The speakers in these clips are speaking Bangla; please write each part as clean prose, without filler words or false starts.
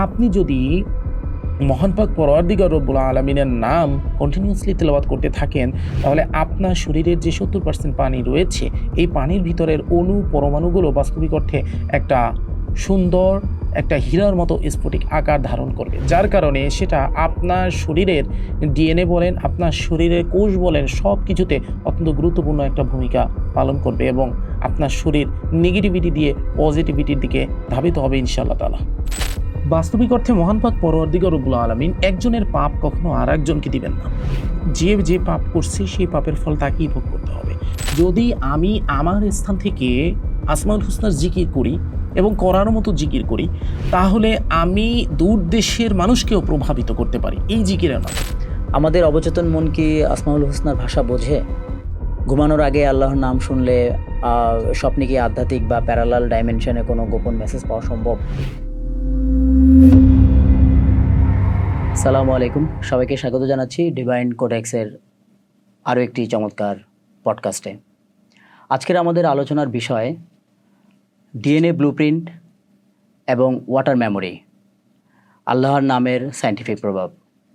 আপনি যদি মহান পাক পরওয়ারদিগার রব্বুল আলামিনের নাম কন্টিনিউয়াসলি তেলাওয়াত করতে থাকেন, তাহলে আপনার শরীরের যে 70% পানি রয়েছে, এই পানির ভিতরের অণু পরমাণুগুলো বাস্তবিক অর্থে একটা সুন্দর একটা হীরার মতো স্ফটিক আকার ধারণ করবে। যার কারণে সেটা আপনার শরীরের ডিএনএ বলেন, আপনার শরীরের কোষ বলেন, সব কিছুতে অত্যন্ত গুরুত্বপূর্ণ একটা ভূমিকা পালন করবে এবং আপনার শরীর নেগেটিভিটি দিয়ে পজিটিভিটির দিকে ধাবিত হবে ইনশাআল্লাহ তাআলা। বাস্তবিক অর্থে মহান পাক পরওয়ারদিগার রব্বুল আলামিন একজনের পাপ কখনো আর একজনকে দিবেন না। যে পাপ করছে সেই পাপের ফল তাকেই ভোগ করতে হবে। যদি আমি আমার স্থান থেকে আসমাউল হুসনার জিকির করি এবং করার মতো জিকির করি, তাহলে আমি দূর দেশের মানুষকেও প্রভাবিত করতে পারি এই জিকিরের মাধ্যমে। আমাদের অবচেতন মন কি আসমাউল হুসনার ভাষা বোঝে? ঘুমানোর আগে আল্লাহর নাম শুনলে স্বপ্নে কি আধ্যাত্মিক বা প্যারালাল ডাইমেনশনে কোনো গোপন মেসেজ পাওয়া সম্ভব? আসসালামু আলাইকুম, সবাইকে স্বাগত জানাচ্ছি ডিভাইন কোডেক্সের আরও একটি চমৎকার পডকাস্টে। আজকের আমাদের আলোচনার বিষয় ডিএনএ ব্লুপ্রিন্ট এবং ওয়াটার মেমোরি, আল্লাহর নামের সায়েন্টিফিক প্রভাব,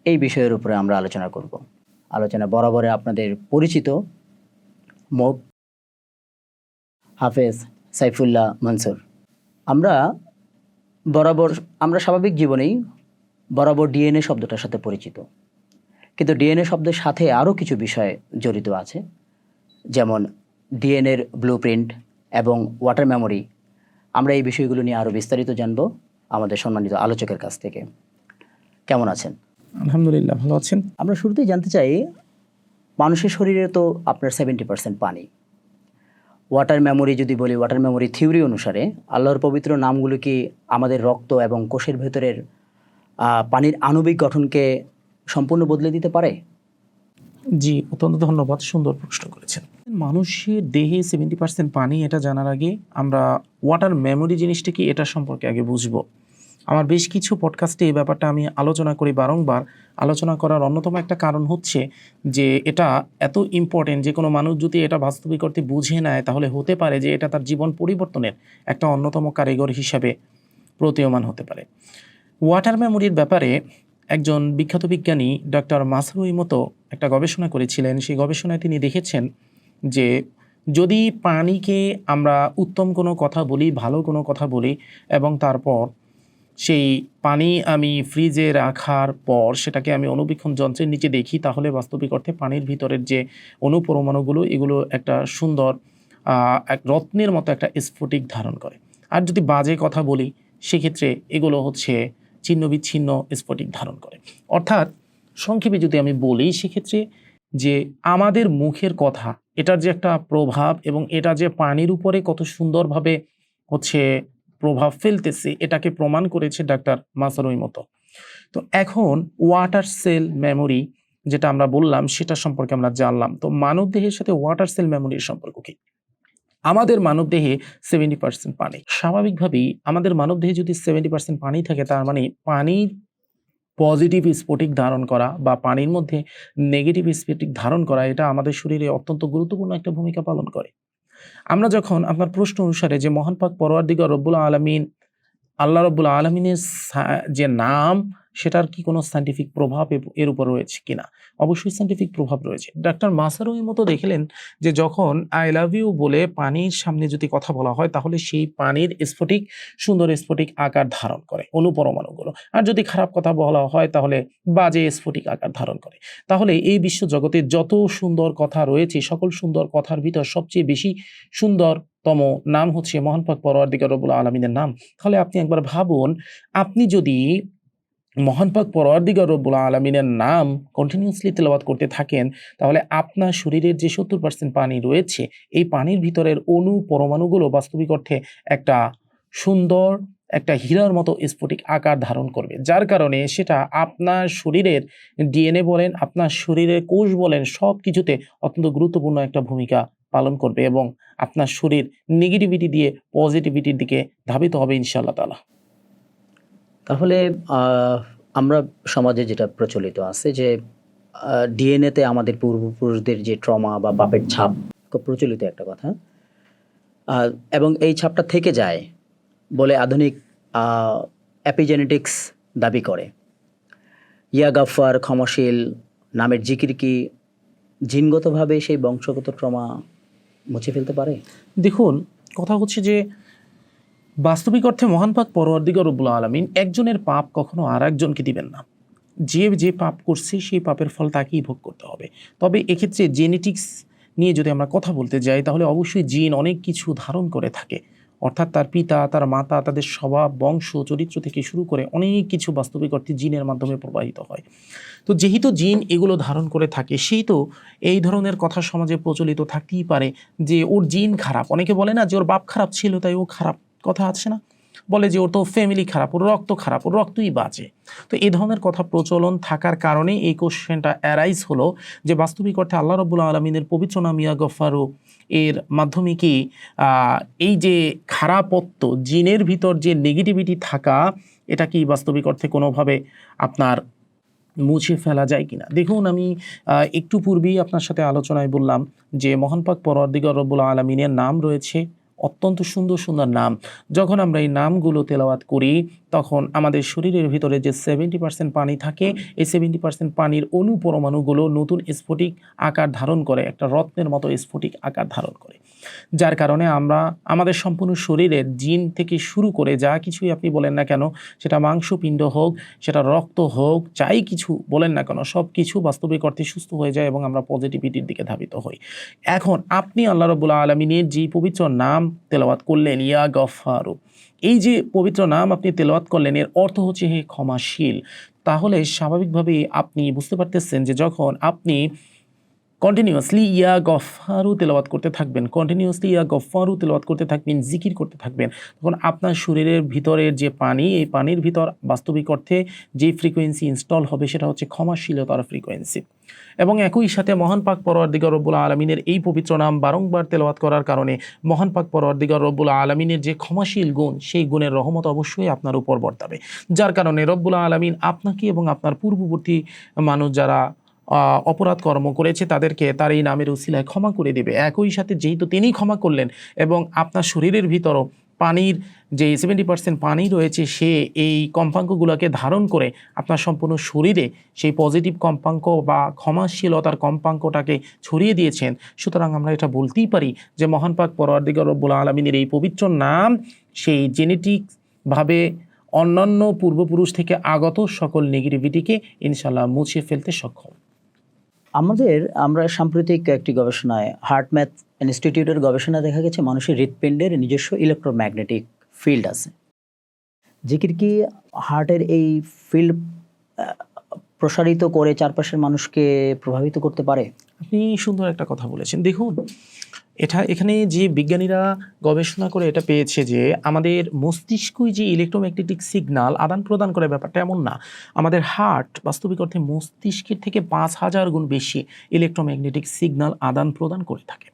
এই বিষয়ের উপরে আমরা আলোচনা করব। আলোচনা বরাবরে আপনাদের পরিচিত মুখ হাফেজ সাইফুল্লাহ মনসুর। আমরা স্বাভাবিক জীবনেই বরাবর ডিএনএ শব্দটার সাথে পরিচিত, কিন্তু ডিএনএ শব্দের সাথে আরও কিছু বিষয় জড়িত আছে, যেমন ডিএনএর ব্লুপ্রিন্ট এবং ওয়াটার মেমোরি। আমরা এই বিষয়গুলো নিয়ে আরও বিস্তারিত জানব আমাদের সম্মানিত আলোচকের কাছ থেকে। কেমন আছেন? আলহামদুলিল্লাহ, ভালো আছেন। আমরা শুরুতেই জানতে চাই, মানুষের শরীরে তো আপনার 70% পানি। ওয়াটার মেমোরি যদি বলি, ওয়াটার মেমোরি থিওরি অনুসারে আল্লাহর পবিত্র নামগুলো কি আমাদের রক্ত এবং কোষের ভেতরের পানির আণবিক গঠনকে সম্পূর্ণ বদলে দিতে পারে? জি, অত্যন্ত ধন্যবাদ, সুন্দর প্রশ্ন করেছেন। মানুষের দেহে 70% পানি, এটা জানার আগে আমরা ওয়াটার মেমোরি জিনিসটা কি এটা সম্পর্কে আগে বুঝবো। আমার বেশ কিছু পডকাস্টে এই ব্যাপারটা আমি আলোচনা করি, বারংবার আলোচনা করার অন্যতম একটা কারণ হচ্ছে যে এটা এত ইম্পর্টেন্ট যে কোনো মানুষ যদি এটা বাস্তবিক অর্থে বুঝে নেয়, তাহলে হতে পারে যে এটা তার জীবন পরিবর্তনের একটা অন্যতম কারিগর হিসাবে প্রতীয়মান হতে পারে। ওয়াটার মেমোরির ব্যাপারে একজন বিখ্যাত বিজ্ঞানী ডক্টর মাসারু ইমোতো একটা গবেষণা করেছিলেন। সেই গবেষণায় তিনি দেখেছেন যে যদি পানিকে আমরা উত্তম কোনো কথা বলি, ভালো কোনো কথা বলি, এবং তারপর সেই পানি আমি ফ্রিজে রাখার পর সেটাকে আমি অণুবীক্ষণ যন্ত্রের নিচে দেখি, তাহলে বাস্তবিক অর্থে পানির ভিতরের যে অণুপরমাণুগুলো, এগুলো একটা সুন্দর এক রত্নের মতো একটা স্ফটিক ধারণ করে। আর যদি বাজে কথা বলি, সেক্ষেত্রে এগুলো হচ্ছে ছিন্ন বিচ্ছিন্ন স্ফটিক ধারণ করে। অর্থাৎ সংক্ষেপে যদি আমি বলি, সেক্ষেত্রে যে আমাদের মুখের কথা, এটার যে একটা প্রভাব এবং এটা যে পানির উপরে কত সুন্দরভাবে হচ্ছে প্রভাব ফেলতেছে, এটাকে প্রমাণ করেছে ডাক্তার মাসারু ইমোতো। তো এখন ওয়াটার সেল মেমোরি যেটা আমরা বললাম, সেটা সম্পর্কে আমরা জানলাম। তো মানবদেহের সাথে ওয়াটার সেল মেমোরির সম্পর্ক কি? আমাদের মানবদেহে 70% পানি। স্বাভাবিকভাবেই আমাদের মানবদেহে যদি 70% পানি থাকে, তার মানে পানির পজিটিভ স্ফটিক ধারণ করা বা পানির মধ্যে নেগেটিভ স্ফটিক ধারণ করা, এটা আমাদের শরীরে অত্যন্ত গুরুত্বপূর্ণ একটা ভূমিকা পালন করে। আমরা যখন আপনার প্রশ্ন অনুসারে যে মহান পাক পরওয়ারদিগার রব্বুল আলামিন, আল্লাহ রব্বুল আলামিনের যে নাম, সেটার কি কোনো সায়েন্টিফিক প্রভাব এর উপর রয়েছে কিনা? অবশ্যই সায়েন্টিফিক প্রভাব রয়েছে। ডাক্তার মাসারু ইমোতো দেখলেন যে যখন আই লাভ ইউ বলে পানির সামনে যদি কথা বলা হয়, তাহলে সেই পানির স্ফটিক সুন্দর স্ফটিক আকার ধারণ করে অণুপরমাণুগুলো। আর যদি খারাপ কথা বলা হয়, তাহলে বাজে স্ফটিক আকার ধারণ করে। তাহলে এই বিশ্ব জগতে যত সুন্দর কথা রয়েছে, সকল সুন্দর কথার ভিতর সবচেয়ে বেশি সুন্দরতম নাম হচ্ছে মহান পাক পরওয়ারদিগার রব্বুল আলামিনের নাম। তাহলে আপনি একবার ভাবুন, আপনি যদি মহান পাক পরওয়ারদিগার রব্বুল আলামিনের নাম কন্টিনিউয়াসলি তেলাওয়াত করতে থাকেন, তাহলে আপনার শরীরের যে 70% পানি রয়েছে, এই পানির ভিতরের অণু পরমাণুগুলো বাস্তবিক অর্থে একটা সুন্দর একটা হীরার মতো স্ফটিক আকার ধারণ করবে। যার কারণে সেটা আপনার শরীরের ডিএনএ বলেন, আপনার শরীরের কোষ বলেন, সব কিছুতে অত্যন্ত গুরুত্বপূর্ণ একটা ভূমিকা পালন করবে এবং আপনার শরীর নেগেটিভিটি দিয়ে পজিটিভিটির দিকে ধাবিত হবে ইনশাআল্লাহ তাআলা। তাহলে আমরা সমাজে যেটা প্রচলিত আছে যে ডিএনএতে আমাদের পূর্বপুরুষদের যে ট্রমা বা পাপের ছাপ, খুব প্রচলিত একটা কথা, এবং এই ছাপটা থেকে যায় বলে আধুনিক অ্যাপিজেনেটিক্স দাবি করে। ইয়া গাফফার, ক্ষমাশীল নামের জিকির কি জিনগতভাবে সেই বংশগত ট্রমা মুছে ফেলতে পারে? দেখুন, কথা হচ্ছে যে বাস্তবিক অর্থে মহান পাক পরওয়ারদিগার রব্বুল আলামিন একজনের পাপ কখনো আর একজনকে দিবেন না। যে যে পাপ করছে সেই পাপের ফল তাকেই ভোগ করতে হবে। তবে এক্ষেত্রে জেনেটিক্স নিয়ে যদি আমরা কথা বলতে যাই, তাহলে অবশ্যই জিন অনেক কিছু ধারণ করে থাকে। অর্থাৎ তার পিতা, তার মাতা, তাদের স্বভাব, বংশ, চরিত্র থেকে শুরু করে অনেক কিছু বাস্তবিক অর্থে জিনের মাধ্যমে প্রবাহিত হয়। তো যেহেতু জিন এগুলো ধারণ করে থাকে, সেই তো এই ধরনের কথা সমাজে প্রচলিত থাকতেই পারে যে ওর জিন খারাপ। অনেকে বলে না যে ওর বাপ খারাপ ছিল তাই ও খারাপ, কথা আছে না? বলে যে ওর তো ফ্যামিলি খারাপ, ওর রক্ত খারাপ, ওর রক্তই বাজে। তো এই ধরনের কথা প্রচলন থাকার কারণে এই কোশ্চেনটা অ্যারাইজ হলো যে বাস্তবিক অর্থে আল্লাহ রাব্বুল আলামিনের পবিত্র নাম ইয়া গফফারু এর মাধ্যমে কি এই যে খারাপত্ব, জিনের ভিতর যে নেগেটিভিটি থাকা, এটা কি বাস্তবিক অর্থে কোনোভাবে আপনার মুছে ফেলা যায় কিনা? দেখুন, আমি একটু পূর্বেই আপনার সাথে আলোচনায় বললাম যে মহান পাক পরওয়ারদিগার রব্বুল আলামিনের নাম রয়েছে অত্যন্ত সুন্দর সুন্দর নাম। যখন আমরা এই নামগুলো তেলাওয়াত করি, তখন আমাদের শরীরের ভিতরে যে 70% পানি থাকে, এই 70% পানির অণু পরমাণুগুলো নতুন স্ফটিক আকার ধারণ করে, একটা রত্নের মতো স্ফটিক আকার ধারণ করে। যার কারণে আমরা আমাদের সম্পূর্ণ শরীরের জিন থেকে শুরু করে যা কিছুই আপনি বলেন না কেন, সেটা মাংসপিণ্ড হোক, সেটা রক্ত হোক, যাই কিছু বলেন না কেন, সব কিছু বাস্তবিক অর্থে সুস্থ হয়ে যায় এবং আমরা পজিটিভিটির দিকে ধাবিত হই। এখন আপনি আল্লাহ রাব্বুল আলামিনের যে পবিত্র নাম তেলাওয়াত করলেন, ইয়া গফফারু, এই যে পবিত্র নাম আপনি তেলাওয়াত করলেন, এর অর্থ হচ্ছে হে ক্ষমাশীল। তাহলে স্বাভাবিকভাবেই আপনি বুঝতে পারতেছেন যে যখন আপনি কন্টিনিউয়াসলি ইয়া গফফারু তেলাওয়াত করতে থাকবেন, কন্টিনিউয়াসলি ইয়া গফফারু তেলাওয়াত করতে থাকবেন, জিকির করতে থাকবেন, তখন আপনার শরীরের ভিতরের যে পানি, এই পানির ভিতর বাস্তবিক অর্থে যে ফ্রিকোয়েন্সি ইনস্টল হবে সেটা হচ্ছে ক্ষমাশীলতার ফ্রিকোয়েন্সি। এবং একই সাথে মহান পাক পরওয়ারদিগার রব্বুল আলামিনের এই পবিত্র নাম বারংবার তেলাওয়াত করার কারণে মহান পাক পরওয়ারদিগার রব্বুল আলামিনের যে ক্ষমাশীল গুণ, সেই গুণের রহমত অবশ্যই আপনার উপর বর্তাবে। যার কারণে রব্বুল আলামিন আপনাকে এবং আপনার পূর্ববর্তী মানুষ যারা অপরাধ কর্ম করেছে তাদেরকে তার এই নামের উসিলায় ক্ষমা করে দেবে। একই সাথে যেহেতু তিনি ক্ষমা করলেন এবং আপনার শরীরের ভিতরও পানির যে 70% পানি রয়েছে, সে এই কম্পাঙ্কগুলোকে ধারণ করে আপনার সম্পূর্ণ শরীরে সেই পজিটিভ কম্পাঙ্ক বা ক্ষমাশীলতার কম্পাঙ্কটাকে ছড়িয়ে দিয়েছেন। সুতরাং আমরা এটা বলতেই পারি যে মহান পাক পরওয়ারদিগার রব্বুল আলামিনের এই পবিত্র নাম সেই জেনেটিকভাবে অন্যান্য পূর্বপুরুষ থেকে আগত সকল নেগেটিভিটিকে ইনশাল্লাহ মুছে ফেলতে সক্ষম। আমরা সাম্প্রতিক একটি গবেষণায় হার্ট ম্যাথ ইনস্টিটিউটের গবেষণায় দেখা গেছে মানুষের হৃৎপিণ্ডের নিজস্ব ইলেকট্রোম্যাগনেটিক ফিল্ড আছে। জিকির কি হার্টের এই ফিল্ড প্রসারিত করে চারপাশের মানুষকে প্রভাবিত করতে পারে? আপনি সুন্দর একটা কথা বলেছেন। দেখুন, এখানে যে বিজ্ঞানীরা গবেষণা করে এটা পেয়েছে যে আমাদের মস্তিষ্কই যে ইলেকট্রোম্যাগনেটিক সিগন্যাল আদান প্রদান করে, ব্যাপারটা এমন না। আমাদের হার্ট বাস্তবিক অর্থে মস্তিষ্কের থেকে 5000 গুণ বেশি ইলেকট্রোম্যাগনেটিক সিগন্যাল আদান প্রদান করে থাকে।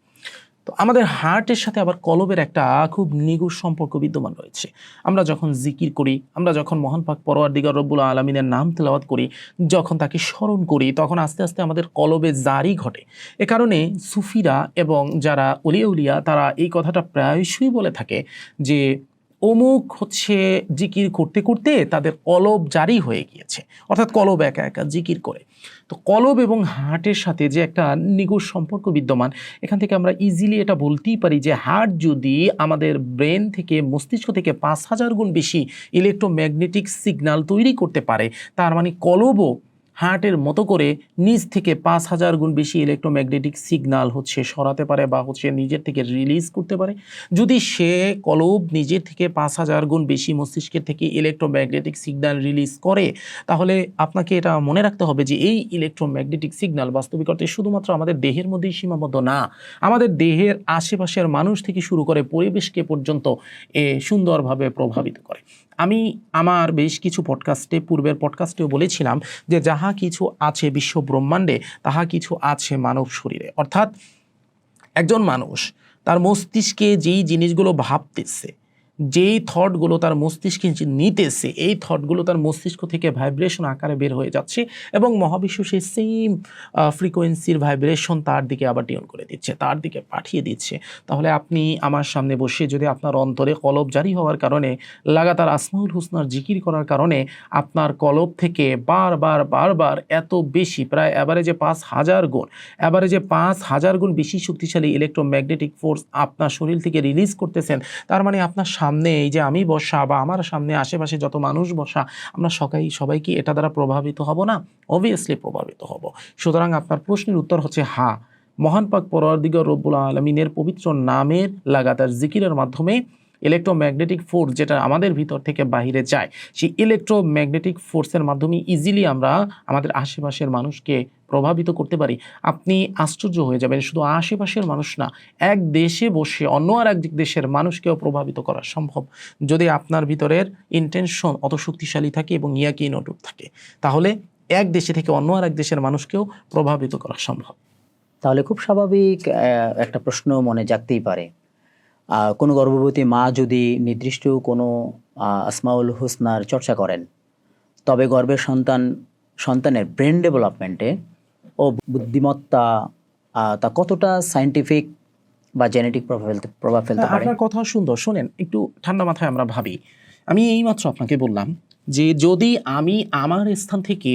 তো আমাদের হার্টের সাথে আবার কলবের একটা খুব নিগুড় সম্পর্ক বিদ্যমান রয়েছে। আমরা যখন জিকির করি, আমরা যখন মহান পাক পরওয়ারদিগার রব্বুল আলামিনের নাম তেলাওয়াত করি, যখন তাকে স্মরণ করি, তখন আস্তে আস্তে আমাদের কলবে জারি ঘটে। এ কারণে সুফিরা এবং যারা ওলিয়া উলিয়া তারা এই কথাটা প্রায়শই বলে থাকে যে অমুক হচ্ছে জিকির করতে করতে তাদের কলব জারি হয়ে গিয়েছে, অর্থাৎ কলব একা একা জিকির করে। তো কলব এবং হার্টের সাথে যে একটা নিগুড় সম্পর্ক বিদ্যমান, এখান থেকে আমরা ইজিলি এটা বলতেই পারি যে হার্ট যদি আমাদের ব্রেন থেকে, মস্তিষ্ক থেকে 5000 গুণ বেশি ইলেকট্রোম্যাগনেটিক সিগন্যাল তৈরি করতে পারে, তার মানে কলবও হার্টের মতো করে নিজ থেকে 5000 গুণ বেশি ইলেকট্রোম্যাগনেটিক সিগন্যাল হচ্ছে সরাতে পারে বা হচ্ছে নিজের থেকে রিলিজ করতে পারে। যদি সে কলব নিজের থেকে 5000 গুণ বেশি মস্তিষ্কের থেকে ইলেকট্রোম্যাগনেটিক সিগন্যাল রিলিজ করে, তাহলে আপনাকে এটা মনে রাখতে হবে যে এই ইলেকট্রোম্যাগনেটিক সিগন্যাল বাস্তবিক অর্থে শুধুমাত্র আমাদের দেহের মধ্যেই সীমাবদ্ধ না, আমাদের দেহের আশেপাশের মানুষ থেকে শুরু করে পরিবেশকে পর্যন্ত সুন্দরভাবে প্রভাবিত করে। আমি আমার বেশ কিছু পূর্বের পডকাস্টেও বলেছিলাম যে যাহা কিছু আছে বিশ্ব ব্রহ্মাণ্ডে, তাহা কিছু আছে মানব শরীরে। অর্থাৎ একজন মানুষ তার মস্তিষ্কে যেই জিনিসগুলো ভাবতেছে, যেই থটগুলো তার মস্তিষ্কে নিতেছে, এই থটগুলো তার মস্তিষ্ক থেকে ভাইব্রেশন আকারে বের হয়ে যাচ্ছে এবং মহাবিশ্ব সেই সেম ফ্রিকোয়েন্সির ভাইব্রেশন তার দিকে আবার টিউন করে দিচ্ছে, তার দিকে পাঠিয়ে দিচ্ছে। তাহলে আপনি আমার সামনে বসে যদি আপনার অন্তরে কলব জারি হওয়ার কারণে, লাগাতার আসমাউল হুসনার জিকির করার কারণে আপনার কলব থেকে বারবার এত বেশি, প্রায় অ্যাভারেজে 5000 গুণ, অ্যাভারেজে 5000 গুণ বেশি শক্তিশালী ইলেকট্রোম্যাগনেটিক ফোর্স আপনার শরীর থেকে রিলিজ করতেছেন, তার মানে আপনার সামনে এই যে আমি বসা বা আমার সামনে আশেপাশে যত মানুষ বসা, আমরা সবাই কি এটা দ্বারা প্রভাবিত হব না? অবভিয়াসলি প্রভাবিত হব। সুতরাং আপনার প্রশ্নের উত্তর হচ্ছে হ্যাঁ, মহান পাক পরওয়ারদিগার রব্বুল আলামিনের পবিত্র নামের লাগাতার জিকিরের মাধ্যমে ইলেকট্রোম্যাগনেটিক ফোর্স যেটা আমাদের ভিতর থেকে বাহিরে যায়, সেই ইলেকট্রোম্যাগনেটিক ফোর্সের মাধ্যমে ইজিলি আমরা আমাদের আশেপাশের মানুষকে প্রভাবিত করতে পারি। আপনি আশ্চর্য হয়ে যাবেন, শুধু আশেপাশের মানুষ না, এক দেশে বসে অন্য আর এক দেশের মানুষকেও প্রভাবিত করা সম্ভব যদি আপনার ভিতরের ইন্টেনশন অত শক্তিশালী থাকে এবং ইয়াকিন অটুট থাকে। তাহলে এক দেশে থেকে অন্য আর এক দেশের মানুষকেও প্রভাবিত করা সম্ভব। তাহলে খুব স্বাভাবিক একটা প্রশ্ন মনে জাগতেই পারে, কোনো গর্ভবতী মা যদি নির্দিষ্ট কোনো আসমাউল হুসনার চর্চা করেন, তবে গর্ভের সন্তানের ব্রেন ডেভেলপমেন্টে ও বুদ্ধিমত্তা তা কতটা সায়েন্টিফিক বা জেনেটিক প্রভাব ফেলতে পারে? আপনার কথা সুন্দর, শোনেন একটু ঠান্ডা মাথায় আমরা ভাবি। আমি এইমাত্র আপনাকে বললাম যে যদি আমি আমার স্থান থেকে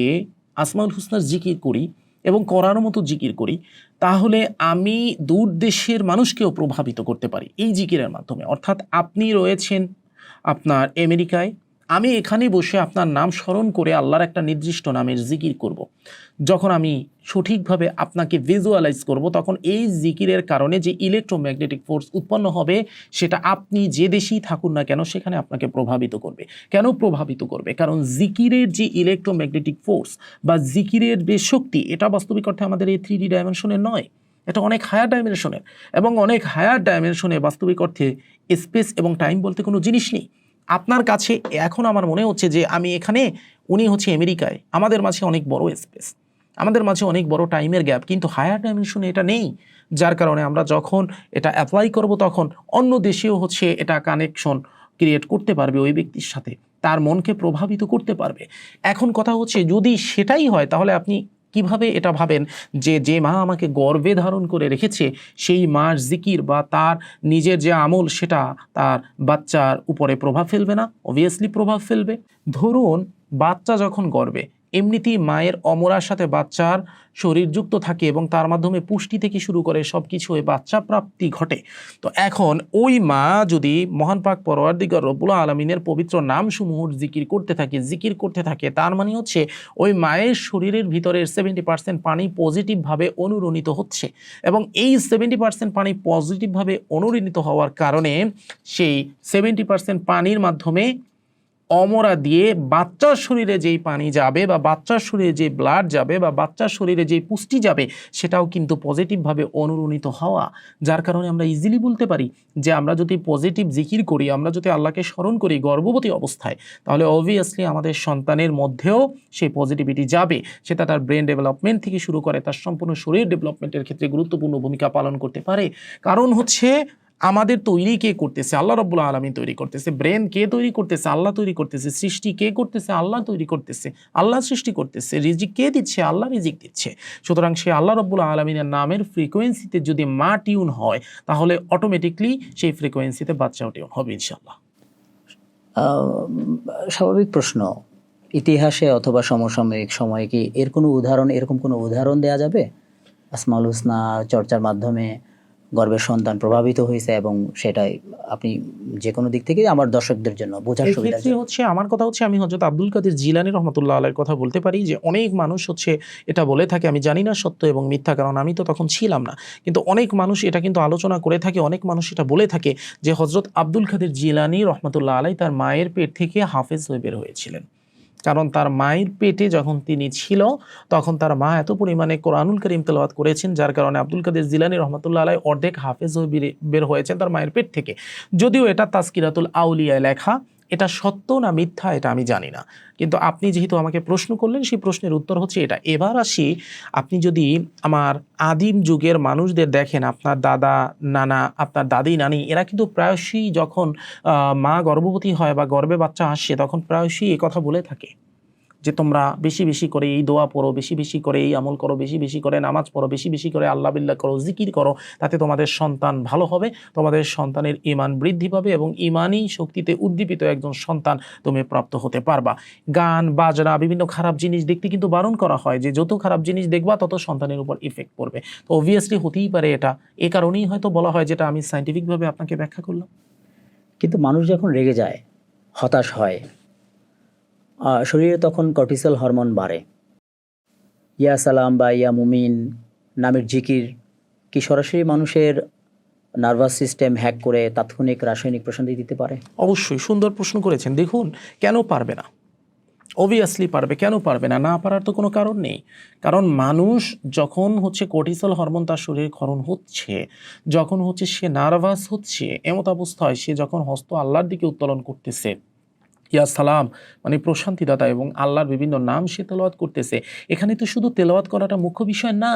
আসমাউল হুসনার জিকির করি এবং করার মতো জিকির করি, তাহলে আমি দূর দেশের মানুষকেও প্রভাবিত করতে পারি এই জিকিরের মাধ্যমে। অর্থাৎ আপনি রয়েছেন আপনার আমেরিকায়, আমি এখানে বসে আপনার নাম স্মরণ করে আল্লাহর একটা নির্দিষ্ট নামের জিকির করব। যখন আমি সঠিকভাবে আপনাকে ভিজুয়ালাইজ করব, তখন এই জিকিরের কারণে যে ইলেকট্রোম্যাগনেটিক ফোর্স উৎপন্ন হবে, সেটা আপনি যে দেশেই থাকুন না কেন সেখানে আপনাকে প্রভাবিত করবে। কেন প্রভাবিত করবে? কারণ জিকিরের যে ইলেকট্রোম্যাগনেটিক ফোর্স বা জিকিরের যে শক্তি, এটা বাস্তবিক অর্থে আমাদের এই 3D ডাইমেনশনের নয়, এটা অনেক হায়ার ডাইমেনশনের। এবং অনেক হায়ার ডাইমেনশনে বাস্তবিক অর্থে স্পেস এবং টাইম বলতে কোনো জিনিস নেই। আপনার কাছে এখন আমার মনে হচ্ছে যে আমি এখানে, উনি হচ্ছে আমেরিকায়, আমাদের মাঝে অনেক বড় স্পেস, আমাদের মাঝে অনেক বড় টাইমের গ্যাপ, কিন্তু হায়ার ডাইমেনশনে এটা নেই। যার কারণে আমরা যখন এটা অ্যাপ্লাই করব, তখন অন্য দেশেও হচ্ছে এটা কানেকশন ক্রিয়েট করতে পারবে ওই ব্যক্তির সাথে, তার মনকে প্রভাবিত করতে পারবে। এখন কথা হচ্ছে যদি সেটাই হয়, তাহলে আপনি কিভাবে এটা ভাবেন যে যে মা আমাকে গর্ভে ধারণ করে রেখেছে, সেই মার জিকির বা তার নিজের যে আমল সেটা তার বাচ্চার উপরে প্রভাব ফেলবে না? অবভিয়াসলি প্রভাব ফেলবে। ধরুন বাচ্চা যখন গর্ভে, এমনিতেই মায়ের অমরার সাথে বাচ্চার শরীর যুক্ত থাকে এবং তার মাধ্যমে পুষ্টি থেকে শুরু করে সব কিছু ওই বাচ্চা প্রাপ্তি ঘটে। তো এখন ওই মা যদি মহান পাক পরওয়ারদিগার রব্বুল আলামিনের পবিত্র নামসমূহ জিকির করতে থাকে, তার মানে হচ্ছে ওই মায়ের শরীরের ভিতরের 70% পানি পজিটিভভাবে অনুরণিত হচ্ছে এবং এই 70% পানি পজিটিভভাবে অনুরণিত হওয়ার কারণে সেই 70% পানির মাধ্যমে অমরা দিয়ে বাচ্চার শরীরে যেই পানি যাবে বা বাচ্চার শরীরে যে ব্লাড যাবে বা বাচ্চার শরীরে যেই পুষ্টি যাবে, সেটাও কিন্তু পজিটিভভাবে অনুরণিত হওয়া। যার কারণে আমরা ইজিলি বলতে পারি যে আমরা যদি পজিটিভ জিকির করি, আমরা যদি আল্লাহকে স্মরণ করি গর্ভবতী অবস্থায়, তাহলে অবভিয়াসলি আমাদের সন্তানের মধ্যেও সেই পজিটিভিটি যাবে। সেটা তার ব্রেন ডেভেলপমেন্ট থেকে শুরু করে তার সম্পূর্ণ শরীর ডেভেলপমেন্টের ক্ষেত্রে গুরুত্বপূর্ণ ভূমিকা পালন করতে পারে। কারণ হচ্ছে আমাদের তৈরি কে করতেছে? আল্লাহ রাব্বুল আলামিন তৈরি করতেছে। ব্রেন কে তৈরি করতেছে? আল্লাহ তৈরি করতেছে। সৃষ্টি কে করতেছে? আল্লাহ তৈরি করতেছে, আল্লাহ সৃষ্টি করতেছে। রিজিক কে দিচ্ছে? আল্লাহ রিজিক দিচ্ছে। সুতরাং সে আল্লাহ রাব্বুল আলামিনের নামের ফ্রিকোয়েন্সিতে যদি মা টিউন হয়, তাহলে অটোমেটিকলি সেই ফ্রিকোয়েন্সিতে বাচ্চাও টিউন হবে ইনশাআল্লাহ। স্বাভাবিক প্রশ্ন, ইতিহাসে অথবা সমসাময়িক সময়ে কি এরকম কোনো উদাহরণ দেওয়া যাবে আসমাউল হুসনা চর্চার মাধ্যমে গর্ভের সন্তান প্রভাবিত হয়েছে এবং সেটাই আপনি যে কোনো দিক থেকে আমার দর্শকদের জন্য বোঝার সুবিধা হচ্ছে আমার কথা হচ্ছে আমি হযরত আব্দুল কাদের জিলানী রহমতুল্লাহ আলাইহির কথা বলতে পারি যে অনেক মানুষ হচ্ছে এটা বলে থাকে, আমি জানি না সত্য এবং মিথ্যা, কারণ আমি তো তখন ছিলাম না, কিন্তু অনেক মানুষ এটা কিন্তু আলোচনা করে থাকে, অনেক মানুষ এটা বলে থাকে যে হযরত আব্দুল কাদের জিলানী রহমতুল্লাহ আলাইহি তার মায়ের পেট থেকে হাফেজ হয়ে বের হয়েছিলেন। কারণ তার মায়ের পেটে যখন তিনি ছিল, তখন তার মা এত পরিমাণে কোরআনুল কারীম তেলাওয়াত করেছেন, যার কারণে আব্দুল কাদের জিলানী রহমতুল্লাহ আলাইহি অর্ধেক হাফেজ হয়ে বের হয়েছেন তার মায়ের পেট থেকে। যদিও এটা তাজকিরাতুল আউলিয়ায় লেখা, এটা সত্য না মিথ্যা এটা আমি জানি না, কিন্তু আপনি যেহেতু আমাকে প্রশ্ন করলেন সেই প্রশ্নের উত্তর হচ্ছে এটা। এবার আসি, আপনি যদি আমার আদিম যুগের মানুষদের দেখেন, আপনার দাদা নানা, আপনার দাদি নানি, এরা কিন্তু প্রায়শই যখন মা গর্ভবতী হয় বা গর্ভে বাচ্চা আসে তখন প্রায়শই এই কথা বলে থাকে যে তোমরা বেশি বেশি করে এই দোয়া পড়ো, বেশি বেশি করে এই আমল করো, বেশি বেশি করে নামাজ পড়ো, বেশি বেশি করে আল্লাহ বিল্লাহ করো, জিকির করো, তাতে তোমাদের সন্তান ভালো হবে, তোমাদের সন্তানের ঈমান বৃদ্ধি পাবে এবং ঈমানি শক্তিতে উদ্দীপিত একজন সন্তান তুমি প্রাপ্ত হতে পারবা। গান বাজনা বিভিন্ন খারাপ জিনিস দেখতে কিন্তু বারণ করা হয় যে যত খারাপ জিনিস দেখবা তত সন্তানের উপর ইফেক্ট পড়বে। তো অবভিয়াসলি হতেই পারে এটা, এ কারণেই হয়তো বলা হয়, যেটা আমি সায়েন্টিফিকভাবে আপনাকে ব্যাখ্যা করলাম। কিন্তু মানুষ যখন রেগে যায়, হতাশ হয়, শরীরে তখন কর্টিসল হরমোন বাড়ে। ইয়া সালাম বা ইয়া মুমিন নামের জিকির কি সরাসরি মানুষের নার্ভাস সিস্টেম হ্যাক করে তাৎক্ষণিক রাসায়নিক প্রশান্তি দিতে পারে? অবশ্যই সুন্দর প্রশ্ন করেছেন। দেখুন, কেন পারবে না? অবভিয়াসলি পারবে, কেন পারবে না? না পারার তো কোনো কারণ নেই। কারণ মানুষ যখন হচ্ছে কর্টিসল হরমোন তার শরীরে ক্ষরণ হচ্ছে, যখন হচ্ছে সে নার্ভাস হচ্ছে, এমত অবস্থায় সে যখন হস্ত আল্লাহর দিকে উত্তোলন করতেছে, ইয়া সালাম মানে প্রশান্তিদাতা, এবং আল্লাহর বিভিন্ন নাম সে তেলাওয়াত করতেছে, এখানে তো শুধু তেলাওয়াত করাটা মুখ্য বিষয় না,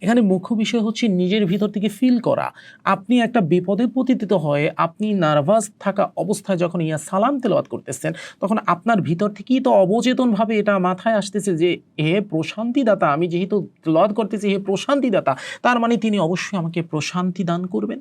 এখানে মুখ্য বিষয় হচ্ছে নিজের ভিতর থেকে ফিল করা। আপনি একটা বিপদে পতিত হয়ে আপনি নার্ভাস থাকা অবস্থায় যখন ইয়া সালাম তেলাওয়াত করতেছেন, তখন আপনার ভিতর থেকেই তো অবচেতনভাবে এটা মাথায় আসতেছে যে হে প্রশান্তিদাতা, আমি যেহেতু তেলাওয়াত করতেছি হে প্রশান্তিদাতা, তার মানে তিনি অবশ্যই আমাকে প্রশান্তি দান করবেন।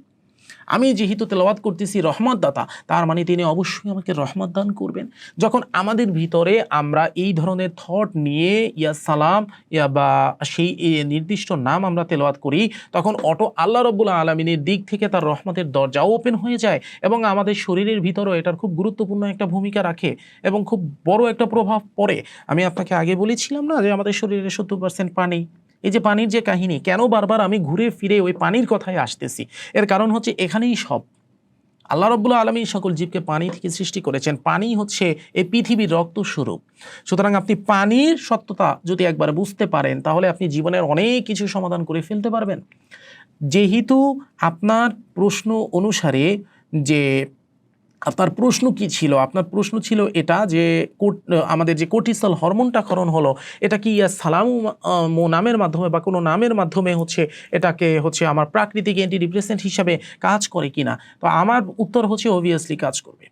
আমি যেহেতু তেলাওয়াত করতেছি রহমত দাতা, তার মানে তিনি অবশ্যই আমাকে রহমত দান করবেন। যখন আমাদের ভিতরে আমরা এই ধরনের থট নিয়ে ইয়া সালাম ইয়া বা সেই নির্দিষ্ট নাম আমরা তেলাওয়াত করি, তখন অটো আল্লাহ রাব্বুল আলামিনের দিক থেকে তার রহমতের দরজাও ওপেন হয়ে যায় এবং আমাদের শরীরের ভিতরেও এটার খুব গুরুত্বপূর্ণ একটা ভূমিকা রাখে এবং খুব বড় একটা প্রভাব পড়ে। আমি আপনাকে আগে বলেছিলাম না যে আমাদের শরীরে 70% পানি। এই যে পানির যে কাহিনী, কেন বারবার আমি ঘুরে ফিরে ওই পানির কথায় আসতেছি, এর কারণ হচ্ছে এখানেই সব। আল্লাহ রাব্বুল আলামিন সকল জীবকে পানি থেকে সৃষ্টি করেছেন। পানি হচ্ছে এই পৃথিবীর রক্ত স্বরূপ। সুতরাং আপনি পানির সত্যতা যদি একবার বুঝতে পারেন, তাহলে আপনি জীবনের অনেক কিছু সমাধান করে ফেলতে পারবেন। যেহেতু আপনার প্রশ্ন অনুসারে, যে আপনার প্রশ্ন কি ছিল? আপনার প্রশ্ন ছিল এটা যে আমাদের যে কর্টিসল হরমোনটা ক্ষরণ হলো, এটা কি ইয়া সালামু নামের মাধ্যমে বা কোনো নামের মাধ্যমে হচ্ছে এটাকে হচ্ছে আমার প্রাকৃতিক অ্যান্টি ডিপ্রেসেন্ট হিসাবে কাজ করে কিনা? তো আমার উত্তর হচ্ছে অবভিয়াসলি কাজ করবে।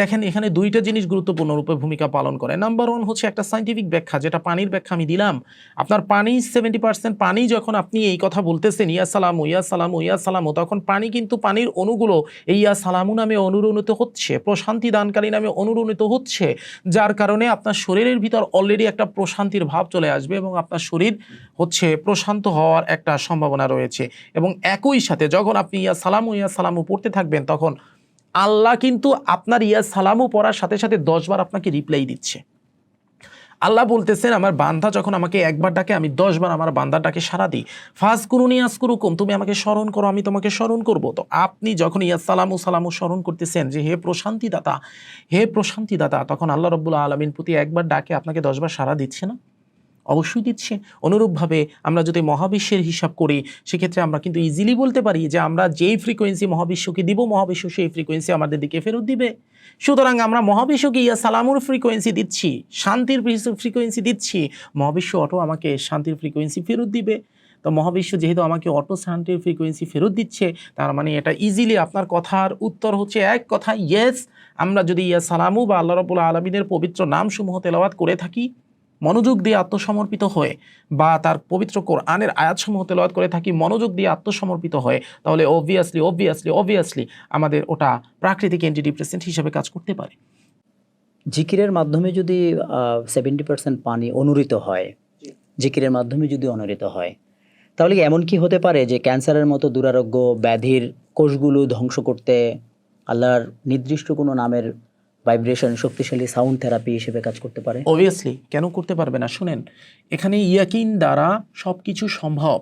দেখেন, এখানে দুইটা জিনিস গুরুত্বপূর্ণ রূপে ভূমিকা পালন করে। নাম্বার ওয়ান হচ্ছে একটা সায়েন্টিফিক ব্যাখ্যা, যেটা পানির ব্যাখ্যা আমি দিলাম। আপনার পানি 70% পানি, যখন আপনি এই কথা বলতেছেন ইয়া সালামু ইয়া সালামু ইয়া সালামু, তখন পানি কিন্তু পানির অণুগুলো এই ইয়া সালামু নামে অনুরণিত হচ্ছে, প্রশান্তি দানকারী নামে অনুরণিত হচ্ছে, যার কারণে আপনার শরীরের ভিতর অলরেডি একটা প্রশান্তির ভাব চলে আসবে এবং আপনার শরীর হচ্ছে প্রশান্ত হওয়ার একটা সম্ভাবনা রয়েছে। এবং একই সাথে যখন আপনি ইয়া সালামু পড়তে থাকবেন, তখন আল্লাহ কিন্তু আপনার ইয়া সালামু পড়ার সাথে সাথে 10 বার আপনাকে রিপ্লাই দিচ্ছে। আল্লাহ বলতেছেন, আমার বান্দা যখন আমাকে একবার ডাকে, আমি 10 বার আমার বান্দার ডাকে সাড়া দিই। ফাজকুরুনি আযকুরুকুম, তুমি আমাকে স্মরণ করো, আমি তোমাকে স্মরণ করব। তো আপনি যখন ইয়া সালামু স্মরণ করতেছেন যে হে প্রশান্তিদাতা, হে প্রশান্তিদাতা, তখন আল্লাহ রাব্বুল আলামিন প্রতি একবার ডাকে আপনাকে 10 বার সাড়া দিচ্ছে না? অবশ্যই দিচ্ছে। অনুরূপভাবে আমরা যদি মহাবিশ্বের হিসাব করি, সেক্ষেত্রে আমরা কিন্তু ইজিলি বলতে পারি যে আমরা যেই ফ্রিকোয়েন্সি মহাবিশ্বকে দিব, মহাবিশ্ব সেই ফ্রিকোয়েন্সি আমাদের দিকে ফেরত দিবে। সুতরাং আমরা মহাবিশ্বকে ইয়া সালামুর ফ্রিকোয়েন্সি দিচ্ছি, শান্তির ফ্রিকোয়েন্সি দিচ্ছি, মহাবিশ্ব অটো আমাকে শান্তির ফ্রিকোয়েন্সি ফেরত দিবে। তো মহাবিশ্ব যেহেতু আমাকে অটো শান্তির ফ্রিকোয়েন্সি ফেরত দিচ্ছে, তার মানে এটা ইজিলি আপনার কথার উত্তর হচ্ছে এক কথা ইয়েস। আমরা যদি ইয়া সালামু বা আল্লাহ রাব্বুল আলামিনের পবিত্র নামসমূহ তেলাওয়াত করে থাকি, মনোযোগ দিয়ে আত্মসমর্পিত হয়ে, বা তার পবিত্র কোরআনের আয়াতসমূহ তেলাওয়াত করে থাকি মনোযোগ দিয়ে আত্মসমর্পিত হয়ে, তাহলে অবভিয়াসলি আমাদের ওটা প্রাকৃতিক অ্যান্টিডিপ্রেসেন্ট হিসেবে কাজ করতে পারে। জিকিরের মাধ্যমে যদি 70% পানি অনুরিত হয়, জিকিরের মাধ্যমে যদি অনুরিত হয়, তাহলে কি এমন কি হতে পারে যে ক্যান্সারের মতো দুরারোগ্য ব্যাধির কোষগুলো ধ্বংস করতে আল্লাহর নির্দিষ্ট কোনো নামের ভাইব্রেশন শক্তিশালী সাউন্ড থেরাপি হিসেবে কাজ করতে পারে? অবভিয়াসলি, কেন করতে পারবে না? শুনেন, এখানে ইয়াকিন দ্বারা সব কিছু সম্ভব।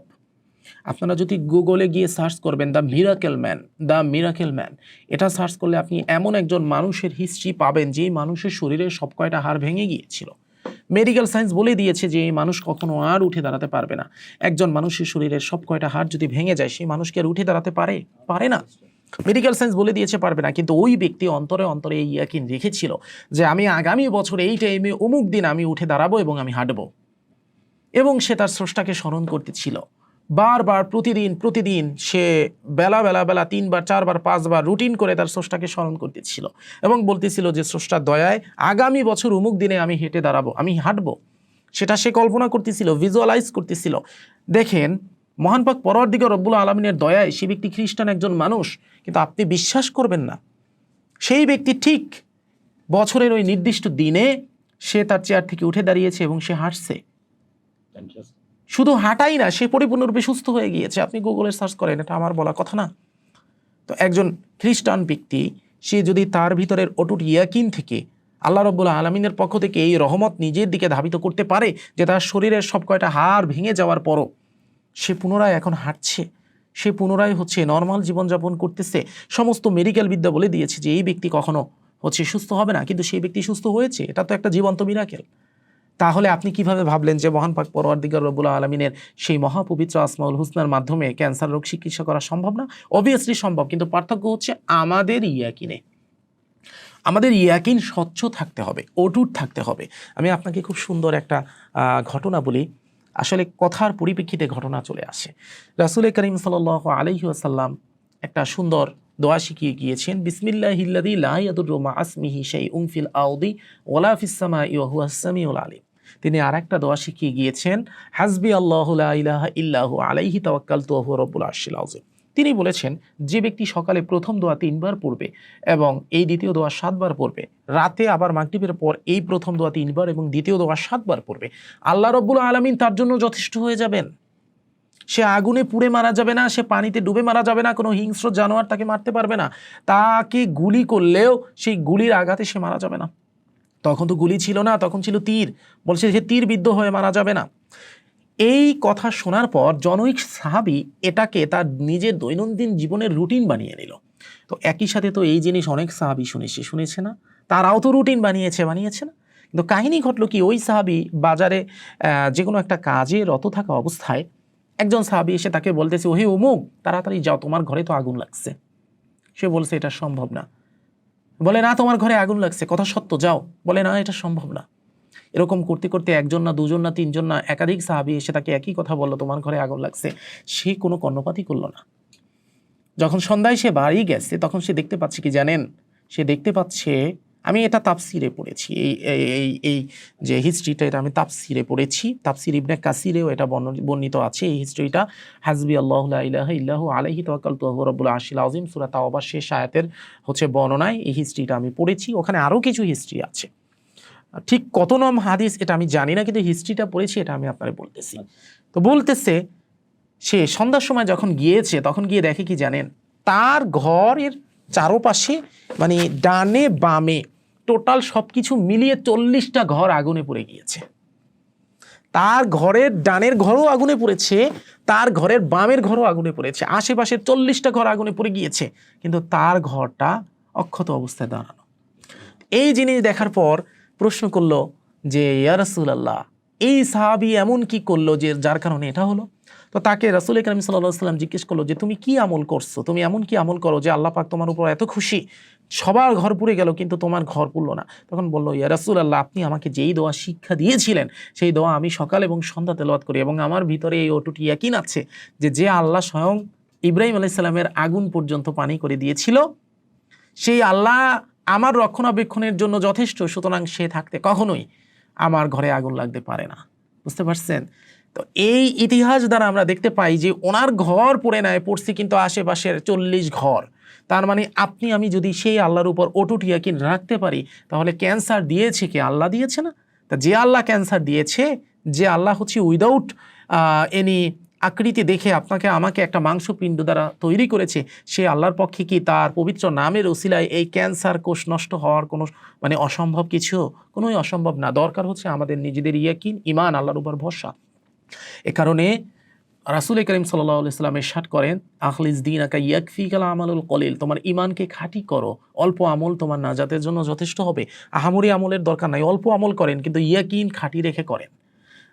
আপনারা যদি গুগলে গিয়ে সার্চ করবেন দ্য মিরাকেল ম্যান, এটা সার্চ করলে আপনি এমন একজন মানুষের হিস্ট্রি পাবেন যে মানুষের শরীরের সব কয়টা হাড় ভেঙে গিয়েছিল। মেডিকেল সায়েন্স বলে দিয়েছে যে এই মানুষ কখনো আর উঠে দাঁড়াতে পারবে না। একজন মানুষের শরীরের সব কয়টা হাড় যদি ভেঙে যায়, সেই মানুষকে আর উঠে দাঁড়াতে পারে না। মেডিকেল সায়েন্স বলে দিয়েছে পারবে না, কিন্তু ওই ব্যক্তি অন্তরে অন্তরে এই ইয়াকিন রেখেছিল যে আমি আগামী বছর এই টাইমে অমুক দিন আমি উঠে দাঁড়াবো এবং আমি হাঁটবো, এবং সে তার স্রষ্টাকে স্মরণ করতেছিল বারবার, প্রতিদিন সে বেলা 3বার 4বার 5বার রুটিন করে তার স্রষ্টাকে স্মরণ করতেছিল এবং বলতেছিল যে স্রষ্টার দয়ায় আগামী বছর অমুক দিনে আমি হেঁটে দাঁড়াবো, আমি হাঁটবো। সেটা সে কল্পনা করতেছিল, ভিজুয়ালাইজ করতেছিল। দেখেন, মহান পাক পরওয়ারদিগার রব্বুল আলামিনের দয়ায় সেই ব্যক্তি খ্রিস্টান একজন মানুষ, কিন্তু আপনি বিশ্বাস করবেন না, সেই ব্যক্তি ঠিক বছরের ওই নির্দিষ্ট দিনে সে তার চেয়ার থেকে উঠে দাঁড়িয়েছে এবং সে হাঁটছে। শুধু হাঁটাই না, সে পরিপূর্ণরূপে সুস্থ হয়ে গিয়েছে। আপনি গুগলে সার্চ করেন, এটা আমার বলা কথা না। তো একজন খ্রিস্টান ব্যক্তি সে যদি তার ভিতরের অটুট ইয়াকিন থেকে আল্লাহ রাব্বুল আলামিনের পক্ষ থেকে এই রহমত নিজের দিকে ধাবিত করতে পারে যে তার শরীরের সব কয়টা হাড় ভেঙে যাওয়ার পরও সে পুনরায় এখন হাঁটছে, সে পুনরায় নর্মাল জীবনযাপন করতেছে। সমস্ত মেডিকেল বিদ্যা বলে দিয়েছে যে এই ব্যক্তি কখনো সুস্থ হবে না, কিন্তু সেই ব্যক্তি সুস্থ হয়েছে। এটা তো একটা জীবন্ত মিরাকেল। তাহলে আপনি কিভাবে ভাবলেন যে মহান পাক পরওয়ারদিগার রব্বুল আলামিনের সেই মহাপবিত্র আসমাউল হুসনার মাধ্যমে ক্যান্সার রোগ চিকিৎসা করা সম্ভব না? অবভিয়াসলি সম্ভব, কিন্তু পার্থক্য হচ্ছে আমাদের ইয়াকিনে। আমাদের ইয়াকিন স্বচ্ছ থাকতে হবে, অটুট থাকতে হবে। আমি আপনাকে খুব সুন্দর একটা ঘটনা বলি। আসলে কথার পরিপ্রেক্ষিতে ঘটনা চলে আসে। রাসূল করিম সাল্লাল্লাহু আলাইহি ওয়াসাল্লাম একটা সুন্দর দোয়া শিখিয়ে গিয়েছেন, বিসমিল্লাহিল্লাযী লা ইয়াদুররু মা ইসমিহি শাইউন ফিল আরদি ওয়ালা ফিস সামাই ওয়া হুয়াস সামিউল আলিম। তিনি আরেকটা দোয়া শিখিয়ে গিয়েছেন, হাসবি আল্লাহু লা ইলাহা ইল্লাহু আলাইহি তাওয়াক্কালতু ওয়া হুয়া রাব্বুল আরশিল আযীম। তিনি বলেছেন, যে ব্যক্তি সকালে প্রথম দোয়া 3বার পড়বে এবং এই দ্বিতীয় দোয়া 7বার পড়বে, রাতে আবার মাগরিবের পর এই প্রথম দোয়া 3বার এবং দ্বিতীয় দোয়া 7বার পড়বে, আল্লাহ রাব্বুল আলামিন তার জন্য যথেষ্ট হয়ে যাবেন। সে আগুনে পুড়ে মারা যাবে না, সে পানিতে ডুবে মারা যাবে না, কোনো হিংস্র জানোয়ার তাকে মারতে পারবে না, তাকে গুলি করলেও সেই গুলির আঘাতে সে মারা যাবে না। তখন তো গুলি ছিল না, তখন ছিল তীর। বলছে সে তীর বিদ্ধ হয়ে মারা যাবে না। এই কথা শোনার পর জনৈক সাহাবী এটাকে তার নিজের দৈনন্দিন জীবনের রুটিন বানিয়ে নিল। তো একই সাথে তো এই জিনিস অনেক সাহাবী শুনেছে না, তারাও তো রুটিন বানিয়েছে না। কিন্তু কাহিনী ঘটলো কি, ওই সাহাবী বাজারে যে কোনো একটা কাজে রত থাকা অবস্থায় একজন সাহাবী এসে তাকে বলতেছে, ওহে অমুক, তাড়াতাড়ি যাও, তোমার ঘরে তো আগুন লাগছে। সে বলছে এটা সম্ভব না। বলে না, তোমার ঘরে আগুন লাগছে, কথা সত্য, যাও। বলে না, এটা সম্ভব না। এরকম করতে করতে একজন না, দুজন না, তিনজন না, একাধিক সাহাবী এসে তাকে একই কথা বললো, তোমার ঘরে আগুন লাগছে। সে কোনো কর্ণপাতই করলো না। যখন সন্ধ্যায় সে বাড়ি গেছে তখন সে দেখতে পাচ্ছে কি জানেন, সে দেখতে পাচ্ছে, আমি এটা তাফসিরে পড়েছি, এই যে হিস্ট্রিটা, এটা আমি তাফসিরে পড়েছি, তাফসির ইবনে কাসিরেও এটা বর্ণিত আছে। এই হিস্ট্রিটা হাসবি আল্লাহু লা ইলাহা ইল্লাহু আলাইহি তাওয়াক্কালতু ওয়া হুয়া রাব্বুল আরশিল আযীম সূরা তাওবার শেষ আয়াতের বর্ণনায় এই হিস্ট্রিটা আমি পড়েছি। ওখানে আরও কিছু হিস্ট্রি আছে, ঠিক কত নম হাদিস এটা আমি জানি না, কিন্তু হিস্ট্রিটা পড়েছি, এটা আমি আপনাকে বলতেছি। তো বলতেছে, সে সন্ধ্যার সময় যখন গিয়েছে তখন গিয়ে দেখে কি জানেন, তার ঘরের চারপাশে মানে ডানে বামে টোটাল সব কিছু মিলিয়ে 40টা ঘর আগুনে পুড়ে গিয়েছে। তার ঘরের ডানের ঘরও আগুনে পড়েছে, তার ঘরের বামের ঘরও আগুনে পড়েছে, আশেপাশের 40টা ঘর আগুনে পড়ে গিয়েছে, কিন্তু তার ঘরটা অক্ষত অবস্থায় দাঁড়ানো। এই জিনিস দেখার পর প্রশ্ন করলো যে ইয়া রাসূলুল্লাহ, এই সাহাবী এমন কি করলো যে যার কারণে এটা হলো? তো তাকে রাসূল কারীম সাল্লাল্লাহু আলাইহি ওয়াসাল্লাম জিজ্ঞেস করলো যে তুমি কি আমল করছো, তুমি এমন কি আমল করো যে আল্লাহ পাক তোমার উপর এত খুশি, সবার ঘর পুড়ে গেল কিন্তু তোমার ঘর পুড়লো না? তখন বললো, ইয়া রাসূলুল্লাহ, আপনি আমাকে যেই দোয়া শিক্ষা দিয়েছিলেন সেই দোয়া আমি সকাল এবং সন্ধ্যা তেলাওয়াত করি, এবং আমার ভিতরে এই অটুট ইয়াকিন আছে যে আল্লাহ স্বয়ং ইব্রাহিম আলাইহিস সালামের আগুন পর্যন্ত পানি করে দিয়েছিল, সেই আল্লাহ আমার রক্ষণাবেক্ষণের জন্য যথেষ্ট, সুতরাং সে থাকতে কখনোই আমার ঘরে আগুন লাগতে পারে না। বুঝতে পারছেন? তো এই ইতিহাস দ্বারা আমরা দেখতে পাই যে ওনার ঘর পড়ে নেয়, পড়ছে কিন্তু আশেপাশের 40 ঘর। তার মানে আপনি আমি যদি সেই আল্লাহর উপর অটুট ইয়াকিন রাখতে পারি, তাহলে ক্যান্সার দিয়েছে কে? আল্লাহ দিয়েছে না? তা যে আল্লাহ ক্যান্সার দিয়েছে, যে আল্লাহ উইদাউট এনি আকৃতি দেখে আপনাকে আমাকে একটা মাংসপিণ্ড দ্বারা তৈরি করেছে, সে আল্লাহর পক্ষে কি তার পবিত্র নামের ওসিলায় এই ক্যান্সার কোষ নষ্ট হওয়ার কোনো অসম্ভব কিছু? কোনোই অসম্ভব না। দরকার হচ্ছে আমাদের নিজেদের ইয়াকিন, ঈমান, আল্লাহর উপর ভরসা। এ কারণে রাসূল করিম সাল্লাল্লাহু আলাইহি ওয়াসাল্লাম ইরশাদ করেন, আখলিস দীনাকা ইয়াকফিকাল আমালুল কলিল, তোমার ঈমানকে খাঁটি করো, অল্প আমল তোমার নাজাতের জন্য যথেষ্ট হবে। আহামরি আমলের দরকার নাই, অল্প আমল করেন কিন্তু ইয়াকিন খাঁটি রেখে করেন।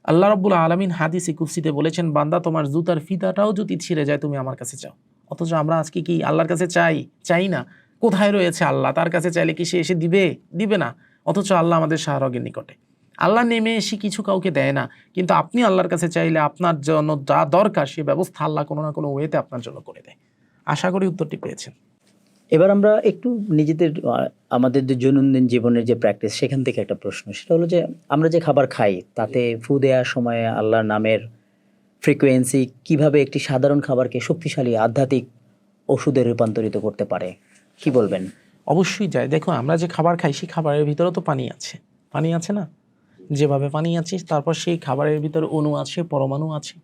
আল্লাহ রাব্বুল আলামিন হাদিসে কুদসিতে বলেছেন, বান্দা তোমার জুতার ফিতাটাও যদি ছিঁড়ে যায় তুমি আমার কাছে চাও, অথচ আমরা আজকে কি আল্লাহর কাছে চাই না? কোথায় রয়েছে আল্লাহ? তার কাছে চাইলে কি সে এসে দিবে না? অথচ আল্লাহ আমাদের শাহরগের নিকটে। আল্লাহ নেমে এসে কিছু কাউকে দেয় না, কিন্তু আপনি আল্লাহর কাছে চাইলে আপনার জন্য যা দরকার সে ব্যবস্থা আল্লাহ কোনো না কোনো ওয়েতে আপনার জন্য করে দেয়। আশা করি উত্তরটি পেয়েছেন। এবার আমরা একটু নিজেদের আমাদের যে দৈনন্দিন জীবনের যে প্র্যাকটিস সেখান থেকে একটা প্রশ্ন, সেটা হলো যে আমরা যে খাবার খাই তাতে ফু দেওয়ার সময় আল্লাহর নামের ফ্রিকোয়েন্সি কিভাবে একটি সাধারণ খাবারকে শক্তিশালী আধ্যাত্মিক ওষুধে রূপান্তরিত করতে পারে, কি বলবেন? অবশ্যই যায়। দেখো, আমরা যে খাবার খাই সেই খাবারের ভিতরে তো পানি আছে না? যেভাবে পানি আছে, তারপর সেই খাবারের ভিতরে অণু আছে, পরমাণু আছে,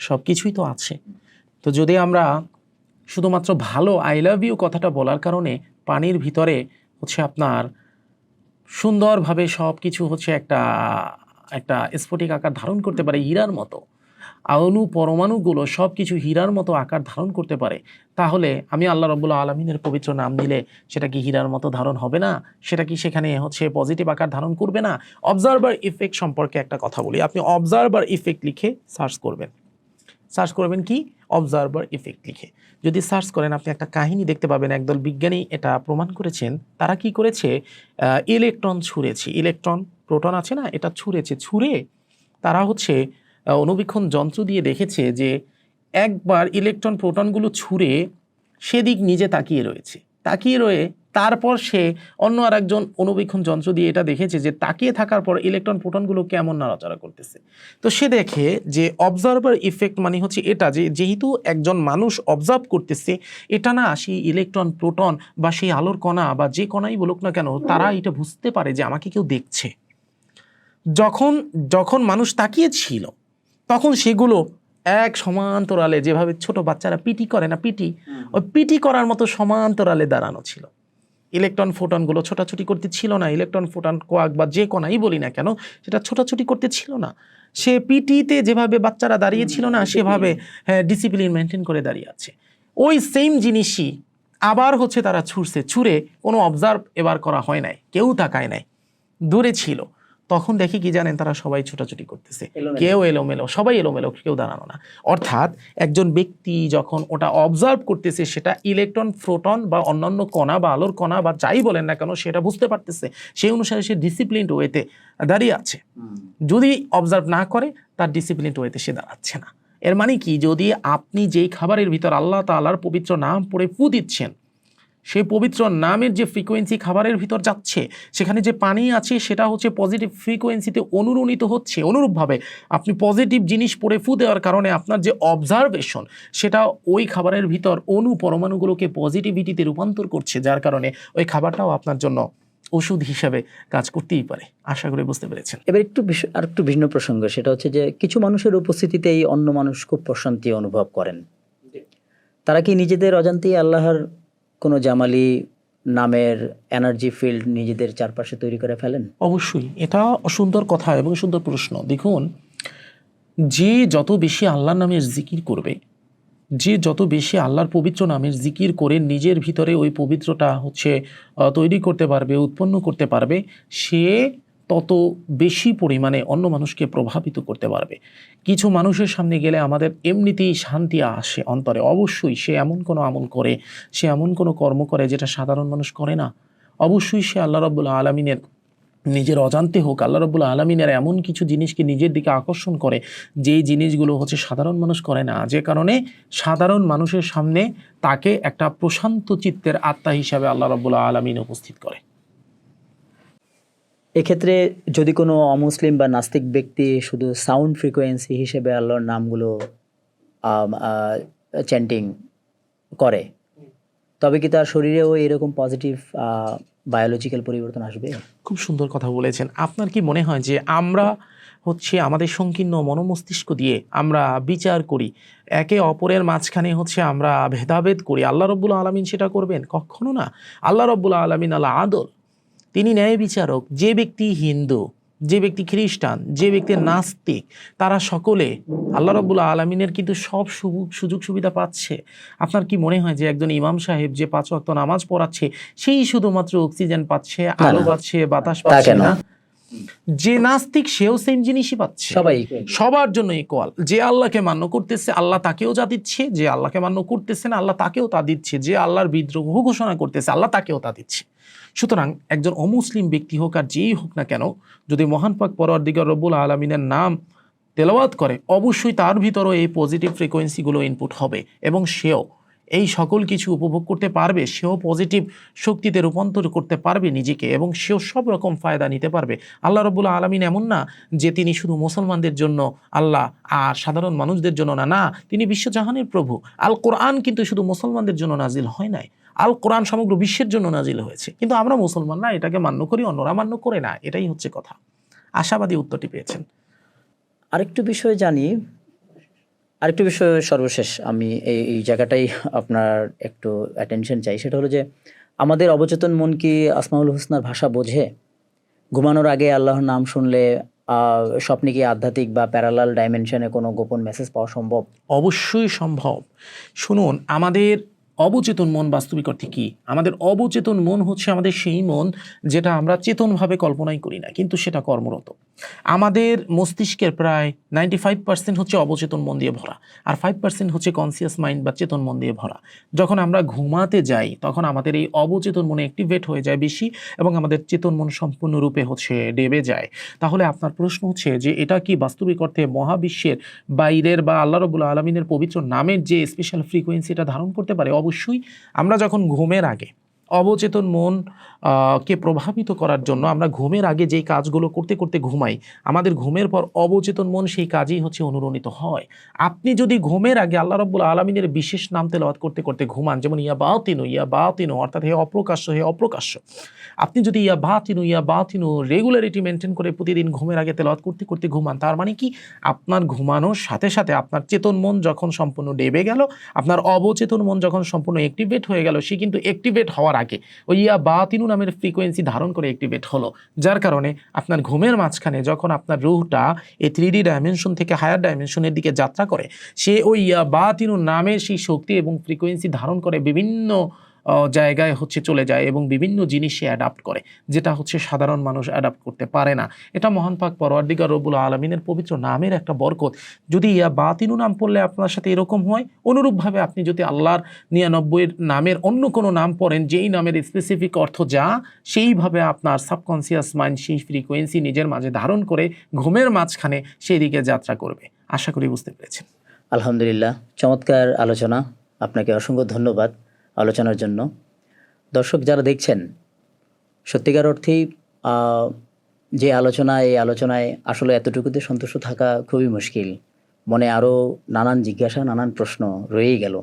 সব কিছুই তো আছে। তো যদি আমরা শুধুমাত্র ভালো আই লাভ ইউ কথাটা বলার কারণে পানির ভিতরে হচ্ছে আপনার সুন্দরভাবে সব কিছু হচ্ছে একটা স্ফটিক আকার ধারণ করতে পারে, হীরার মতো, অণু পরমাণুগুলো সব কিছু হীরার মতো আকার ধারণ করতে পারে, তাহলে আমি আল্লাহ রাব্বুল আলামিনের পবিত্র নাম নিলে সেটা কি হীরার মতো ধারণ হবে না? সেটা কি সেখানে হচ্ছে পজিটিভ আকার ধারণ করবে না? অবজারভার ইফেক্ট সম্পর্কে একটা কথা বলি। আপনি অবজারভার ইফেক্ট লিখে সার্চ করবেন কি অবজারভার ইফেক্ট লিখে যদি সার্চ করেন, আপনি একটা কাহিনী দেখতে পাবেন। একদল বিজ্ঞানী এটা প্রমাণ করেছেন। তারা কি করেছে, ইলেকট্রন ছুঁড়েছে, ইলেকট্রন প্রোটন আছে না, এটা ছুঁড়ে তারা হচ্ছে অণুবীক্ষণ যন্ত্র দিয়ে দেখেছে যে একবার ইলেকট্রন প্রোটনগুলো ছুঁড়ে সেদিক নিজে তাকিয়ে রয়ে তারপর সে অন্য আরেকজন অণুবীক্ষণ যন্ত্র দিয়ে এটা দেখেছে যে তাকিয়ে থাকার পর ইলেকট্রন প্রোটনগুলো কেমন নাড়াচাড়া করতেছে। তো সে দেখে যে অবজারভার ইফেক্ট মানে হচ্ছে এটা, যে যেহেতু একজন মানুষ অবজার্ভ করতেছে, এটা না সেই ইলেকট্রন প্রোটন বা সেই আলোর কণা বা যে কণাই বলুক না কেন, তারা এটা বুঝতে পারে যে আমাকে কেউ দেখছে। যখন মানুষ তাকিয়েছিল তখন সেগুলো এক সমান্তরালে, যেভাবে ছোট বাচ্চারা পিটি করে না, ওই পিটি করার মতো সমান্তরালে দাঁড়ানো ছিল। ইলেকট্রন ফোটনগুলো ছোটাছুটি করতে ছিল না। ইলেকট্রন ফোটন কোয়াক বা যে কোনাই বলি না কেন, সেটা ছোটাছুটি করতে ছিল না। সে পিটিতে যেভাবে বাচ্চারা দাঁড়িয়ে ছিল না, সেভাবে ডিসিপ্লিন মেনটেন করে দাঁড়িয়ে আছে। ওই সেম জিনিসই আবার হচ্ছে তারা ছুঁড়ে কোনো অবজার্ভ এবার করা হয় নাই, কেউ তাকায় নাই, দূরে ছিল। তখন দেখি কি জানেন, তারা সবাই ছোটাছুটি করতেছে, কেউ এলোমেলো, সবাই এলোমেলো, কেউ দাঁড়ানো না। অর্থাৎ একজন ব্যক্তি যখন ওটা অবজার্ভ করতেছে, সেটা ইলেকট্রন প্রোটন বা অন্যান্য কণা বা আলোর কণা বা যাই বলেন না কেন, সেটা বুঝতে পারতেছে, সেই অনুসারে সে ডিসিপ্লিনড ওয়েতে দাঁড়িয়ে আছে। যদি অবজার্ভ না করে, তার ডিসিপ্লিনড ওয়েতে সে দাঁড়াচ্ছে না। এর মানে কি, যদি আপনি যেই খাবারের ভিতর আল্লাহ তাআলার পবিত্র নাম পড়ে ফু দিচ্ছেন, সেই পবিত্র নামের যে ফ্রিকোয়েন্সি খাবারের ভিতর যাচ্ছে, সেখানে যে পানি আছে সেটা হচ্ছে পজিটিভ ফ্রিকোয়েন্সিতে অনুরণিত হচ্ছে। অনুরূপভাবে আপনি পজিটিভ জিনিস পড়ে ফু দেওয়ার কারণে আপনার যে অবজারভেশন, সেটা ওই খাবারের ভিতর অণু পরমাণুগুলোকে পজিটিভিটিতে রূপান্তর করছে, যার কারণে ওই খাবারটাও আপনার জন্য ওষুধ হিসাবে কাজ করতেই পারে। আশা করি বুঝতে পেরেছেন। এবার একটু ভিন্ন প্রসঙ্গ, সেটা হচ্ছে যে কিছু মানুষের উপস্থিতিতেই অন্য মানুষ খুব প্রশান্তি অনুভব করেন। তারা কি নিজেদের অজান্তেই আল্লাহর কোনো জামালি নামের এনার্জি ফিল্ড নিজেদের চারপাশে তৈরি করে ফেলেন? অবশ্যই, এটা সুন্দর কথা এবং সুন্দর প্রশ্ন। দেখুন, যে যত বেশি আল্লাহর নামের জিকির করবে, যে যত বেশি আল্লাহর পবিত্র নামের জিকির করে নিজের ভিতরে ওই পবিত্রটা হচ্ছে তৈরি করতে পারবে, উৎপন্ন করতে পারবে, সে তত বেশি পরিমাণে অন্য মানুষকে প্রভাবিত করতে পারবে। কিছু মানুষের সামনে গেলে আমাদের এমনিতেই শান্তি আসে অন্তরে। অবশ্যই সে এমন কোনো আমল করে, সে এমন কোনো কর্ম করে যেটা সাধারণ মানুষ করে না। অবশ্যই সে আল্লাহ রাব্বুল আলামিনের নিজের অজান্তে হোক, আল্লাহ রাব্বুল আলামিনের এমন কিছু জিনিসকে নিজের দিকে আকর্ষণ করে, যেই জিনিসগুলো হচ্ছে সাধারণ মানুষ করে না, যে কারণে সাধারণ মানুষের সামনে তাকে একটা প্রশান্ত চিত্তের আত্মা হিসাবে আল্লাহ রাব্বুল আলামিন উপস্থিত করে। এক্ষেত্রে যদি কোনো অমুসলিম বা নাস্তিক ব্যক্তি শুধু সাউন্ড ফ্রিকোয়েন্সি হিসেবে আল্লাহর নামগুলো চ্যান্টিং করে, তবে কি তার শরীরেও এরকম পজিটিভ বায়োলজিক্যাল পরিবর্তন আসবে? খুব সুন্দর কথা বলেছেন। আপনার কি মনে হয় যে আমরা হচ্ছে আমাদের সংকীর্ণ মনোমস্তিষ্ক দিয়ে আমরা বিচার করি, একে অপরের মাঝখানে হচ্ছে আমরা ভেদাভেদ করি, আল্লাহ রাব্বুল আলামিন সেটা করবেন? কখনো না। আল্লাহ রাব্বুল আলামিন আল্লাহ আদল, তিনি ন্যায় বিচারক। যে ব্যক্তি হিন্দু, যে ব্যক্তি খ্রিস্টান, যে ব্যক্তি নাস্তিক, তারা সকলে আল্লাহ রাব্বুল আলামিনের কিন্তু সব সুযোগ সুবিধা পাচ্ছে। আপনার কি মনে হয় যে একজন ইমাম সাহেব যে 5 ওয়াক্ত নামাজ পড়াচ্ছে, সেই শুধুমাত্র অক্সিজেন পাচ্ছে, আলো পাচ্ছে, বাতাস পাচ্ছে না? যে নাস্তিক সেও সেম জিনিসই পাচ্ছে, সবাই সবার জন্য ইকুয়াল। যে আল্লাহকে মান্য করতেছে আল্লাহ তাকেও যা দিচ্ছে, যে আল্লাহকে মান্য করতেছে না আল্লাহ তাকেও তা দিচ্ছে, যে আল্লাহর বিদ্রোহ ঘোষণা করতেছে আল্লাহ তাকেও তা দিচ্ছে। সুতরাং একজন অমুসলিম ব্যক্তি হোক আর যেই হোক না কেন, যদি মহান পাক পরওয়ারদিগার রব্বুল আলামিনের নাম তেলাওয়াত করে, অবশ্যই তার ভিতরও এই পজিটিভ ফ্রিকোয়েন্সিগুলো ইনপুট হবে এবং সেও এই সকল কিছু উপভোগ করতে পারবে, সেও পজিটিভ শক্তিতে রূপান্তর করতে পারবে নিজেকে এবং সেও সব রকম ফায়দা নিতে পারবে। আল্লাহ রাব্বুল আলামিন এমন না যে তিনি শুধু মুসলমানদের জন্য আল্লাহ আর সাধারণ মানুষদের জন্য না, না, তিনি বিশ্বজাহানের প্রভু। আল কোরআন কিন্তু শুধু মুসলমানদের জন্য নাজিল হয় নাই, আল কোরআন সমগ্র বিশ্বের জন্য নাজিল হয়েছে। কিন্তু আমরা মুসলমানরা এটাকে মান্য করি, অন্যরা মান্য করে না, এটাই হচ্ছে কথা। আশাবাদী উত্তরটি পেয়েছেন। আরেকটু বিষয় জানি, আরেকটু বিষয় সর্বশেষ আমি এই জায়গাটাই আপনার একটু অ্যাটেনশন চাই। সেটা হলো যে আমাদের অবচেতন মন কি আসমাউল হুসনার ভাষা বোঝে? ঘুমানোর আগে আল্লাহর নাম শুনলে স্বপ্নে কি আধ্যাত্মিক বা প্যারালাল ডাইমেনশনে কোনো গোপন মেসেজ পাওয়া সম্ভব? অবশ্যই সম্ভব। শুনুন, আমাদের অবচেতন মন বাস্তবিক অর্থে কি? আমাদের অবচেতন মন হচ্ছে আমাদের সেই মন যেটা আমরা চেতনভাবে কল্পনাই করি না, কিন্তু সেটা কর্মরত। আমাদের মস্তিষ্কের প্রায় 95% হচ্ছে অবচেতন মন দিয়ে ভরা, আর 5% হচ্ছে কনসিয়াস মাইন্ড বা চেতন মন দিয়ে ভরা। যখন আমরা ঘুমাতে যাই তখন আমাদের এই অবচেতন মনে অ্যাক্টিভেট হয়ে যায় বেশি এবং আমাদের চেতন মন সম্পূর্ণরূপে হচ্ছে ডেবে যায়। তাহলে আপনার প্রশ্ন হচ্ছে যে এটা কি বাস্তবিক অর্থে মহাবিশ্বের বাইরের বা আল্লাহ রাব্বুল আলামিনের পবিত্র নামের যে স্পেশাল ফ্রিকোয়েন্সি এটা ধারণ করতে পারে? অবশ্যই। আমরা যখন ঘুমের আগে অবচেতন মন কে প্রভাবিত করার জন্য আমরা ঘুমের আগে যেই কাজগুলো করতে করতে ঘুমাই, আমাদের ঘুমের পর অবচেতন মন সেই কাজেই হচ্ছে অনুরণিত হয়। আপনি যদি ঘুমের আগে আল্লাহ রাব্বুল আলামিনের বিশেষ নাম তেলাওয়াত করতে করতে ঘুমান, যেমন ইয়া বাতিনু অর্থাৎ হে অপ্রকাশ্য, হে অপ্রকাশ্য, আপনি যদি ইয়া বাতিনু রেগুলারিটি মেনটেন করে প্রতিদিন ঘুমের আগে তেলাওয়াত করতে করতে ঘুমান, তার মানে কি আপনার ঘুমানোর সাথে সাথে আপনার চেতন মন যখন সম্পূর্ণ ডেবে গেল, আপনার অবচেতন মন যখন সম্পূর্ণ অ্যাক্টিভেট হয়ে গেল, সে কিন্তু অ্যাক্টিভেট হওয়ার আগে ওই ইয়া বাতিনু নামের ফ্রিকোয়েন্সি ধারণ করে অ্যাক্টিভেট হলো, যার কারণে আপনার ঘুমের মাঝখানে যখন আপনার রুহটা এই 3D ডাইমেনশন থেকে হায়ার ডাইমেনশনের দিকে যাত্রা করে, সে ওই ইয়া বাতিনু নামের সেই শক্তি এবং ফ্রিকোয়েন্সি ধারণ করে বিভিন্ন জায়গায় হচ্ছে চলে যায় এবং বিভিন্ন জিনিস সে অ্যাডাপ্ট করে, যেটা হচ্ছে সাধারণ মানুষ অ্যাডাপ্ট করতে পারে না। এটা মহান পাক পরওয়ারদিগার রব্বুল আলামিনের পবিত্র নামের একটা বরকত। যদি ইয়া বাতিনু নাম পড়লে আপনার সাথে এরকম হয়, অনুরূপভাবে আপনি যদি আল্লাহর 99 নামের অন্য কোনো নাম পড়েন যেই নামের স্পেসিফিক অর্থ যা, সেইভাবে আপনার সাবকনসিয়াস মাইন্ড সেই ফ্রিকোয়েন্সি নিজের মাঝে ধারণ করে ঘুমের মাঝখানে সেই দিকে যাত্রা করবে। আশা করি বুঝতে পেরেছেন। আলহামদুলিল্লাহ, চমৎকার আলোচনা। আপনাকে অসংখ্য ধন্যবাদ আলোচনার জন্য। দর্শক যারা দেখছেন, সত্যিকার অর্থেই যে আলোচনা, এই আলোচনায় আসলে এতটুকুতে সন্তুষ্ট থাকা খুবই মুশকিল। মনে আরও নানান জিজ্ঞাসা, নানান প্রশ্ন রয়েই গেল।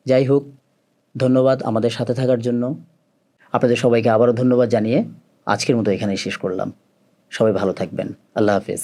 যাই হোক, ধন্যবাদ আমাদের সাথে থাকার জন্য। আপনাদের সবাইকে আবারও ধন্যবাদ জানিয়ে আজকের মতো এখানেই শেষ করলাম। সবাই ভালো থাকবেন। আল্লাহ হাফেজ।